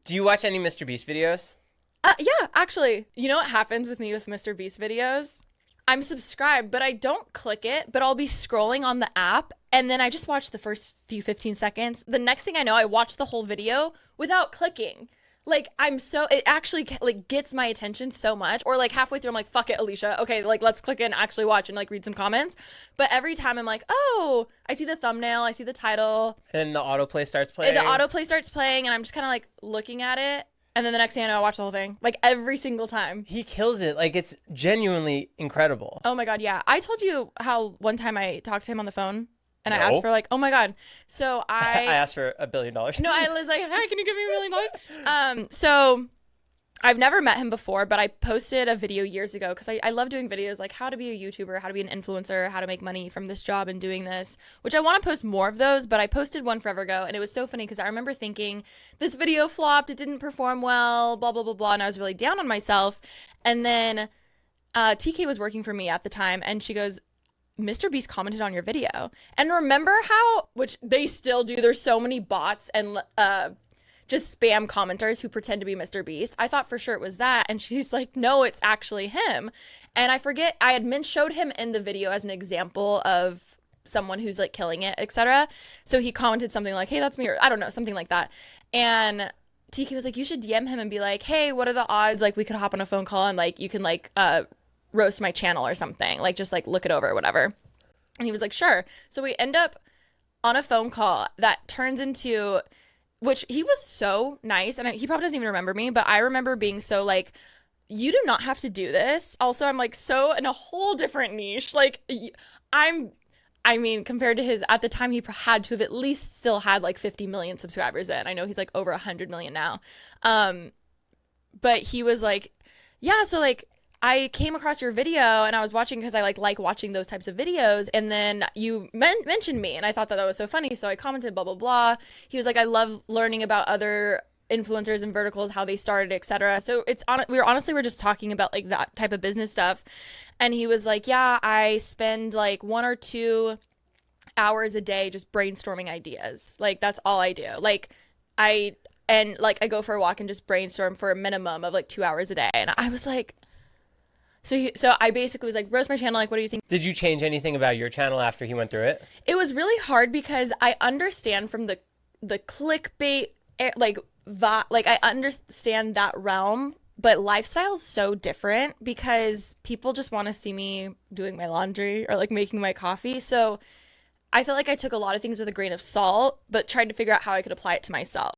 Do you watch any Mr. Beast videos? Yeah, actually, you know what happens with me with Mr. Beast videos? I'm subscribed, but I don't click it, but I'll be scrolling on the app and then I just watch the first few 15 seconds. The next thing I know, I watch the whole video without clicking. Like it actually like gets my attention so much. Or like halfway through, I'm like, fuck it, Alicia. Okay, like let's click and actually watch and like read some comments. But every time I'm like, oh, I see the thumbnail, I see the title. And the autoplay starts playing? The autoplay starts playing and I'm just kind of like looking at it. And then the next thing I know, I watch the whole thing. Like every single time. He kills it. Like it's genuinely incredible. Oh my God, yeah. I told you how one time I talked to him on the phone and I No. asked for like, oh my God. So I asked for $1 billion. No, I was like, hi, can you give me $1 million? So I've never met him before, but I posted a video years ago because I love doing videos like how to be a YouTuber, how to be an influencer, how to make money from this job and doing this, which I want to post more of those, but I posted one forever ago and it was so funny because I remember thinking this video flopped, it didn't perform well, blah, blah, blah, blah, and I was really down on myself. And then TK was working for me at the time and she goes, Mr. Beast commented on your video. And remember how, which they still do, there's so many bots and just spam commenters who pretend to be Mr. Beast. I thought for sure it was that. And she's like, no, it's actually him. And I forget, I had showed him in the video as an example of someone who's like killing it, etc. So he commented something like, hey, that's me, or I don't know, something like that. And TK was like, you should DM him and be like, hey, what are the odds? Like we could hop on a phone call and like you can like roast my channel or something. Like just like look it over or whatever. And he was like, sure. So we end up on a phone call that turns into, which he was so nice. And he probably doesn't even remember me, but I remember being so like, you do not have to do this. Also, I'm like so in a whole different niche. Like I mean, compared to his, at the time, he had to have at least still had like 50 million subscribers then. I know he's like over 100 million now. But he was like, yeah, so like, I came across your video and I was watching because I like watching those types of videos. And then you mentioned me and I thought that was so funny. So I commented, blah, blah, blah. He was like, I love learning about other influencers and verticals, how they started, etc. So we're just talking about like that type of business stuff. And he was like, yeah, I spend like 1 or 2 hours a day just brainstorming ideas. Like that's all I do. Like I go for a walk and just brainstorm for a minimum of like 2 hours a day. And I was like, so I basically was like, roast my channel, like, what do you think? Did you change anything about your channel after he went through it? It was really hard because I understand from the clickbait, like I understand that realm, but lifestyle's so different because people just want to see me doing my laundry or like making my coffee. So I felt like I took a lot of things with a grain of salt, but tried to figure out how I could apply it to myself.